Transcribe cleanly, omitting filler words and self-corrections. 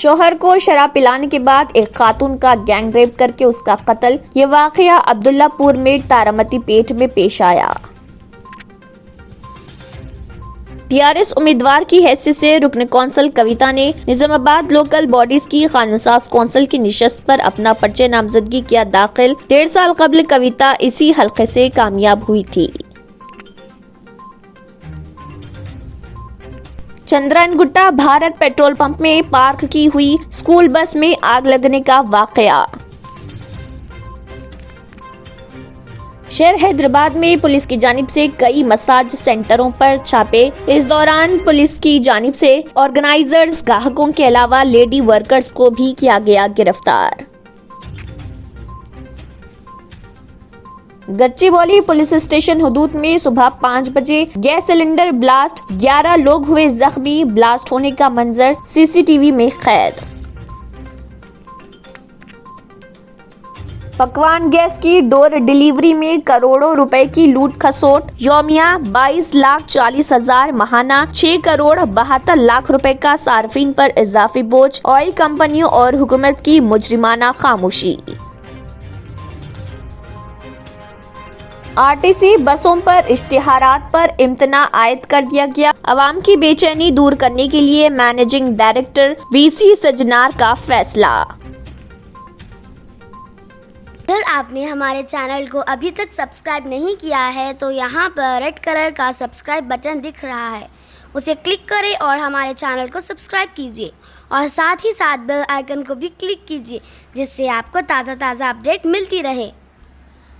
शोहर को शराब पिलाने के बाद एक खातून का गैंग रेप करके उसका कत्ल। ये वाकया अब्दुल्लापुर में तारामती पेट में पेश आया। टीआरएस उम्मीदवार की हैसियत से रुकन कौंसल कविता ने निजामाबाद लोकल बॉडीज की कानूनसाज कौंसिल की निशस्त पर अपना पर्चे नामजदगी किया दाखिल। 1.5 साल कबल कविता इसी हल्के से कामयाब हुई थी। चंद्रायन गुट्टा भारत पेट्रोल पंप में पार्क की हुई स्कूल बस में आग लगने का वाकया। शहर हैदराबाद में पुलिस की जानिब से कई मसाज सेंटरों पर छापे। इस दौरान पुलिस की जानिब से ऑर्गेनाइजर्स, ग्राहकों के अलावा लेडी वर्कर्स को भी किया गया गिरफ्तार। गच्चीबौली पुलिस स्टेशन हुदूद में सुबह 5 बजे गैस सिलेंडर ब्लास्ट, 11 लोग हुए जख्मी। ब्लास्ट होने का मंजर सीसीटीवी में कैद। पकवान गैस की डोर डिलीवरी में करोड़ों रुपए की लूट खसोट। यौमिया 22,40,000, माहाना 6 करोड़ 72 लाख रुपए का सार्फिन पर इजाफी बोझ। ऑयल कंपनियों और हुकूमत की मुजरिमाना खामोशी। आरटीसी बसों पर इश्तिहारात पर इम्तना आयद कर दिया गया। अवाम की बेचैनी दूर करने के लिए मैनेजिंग डायरेक्टर वीसी सजनार का फैसला। अगर आपने हमारे चैनल को अभी तक सब्सक्राइब नहीं किया है तो यहाँ पर रेड कलर का सब्सक्राइब बटन दिख रहा है, उसे क्लिक करें और हमारे चैनल को सब्सक्राइब कीजिए और साथ ही साथ बेल आइकन को भी क्लिक कीजिए, जिससे आपको ताज़ा अपडेट मिलती रहे।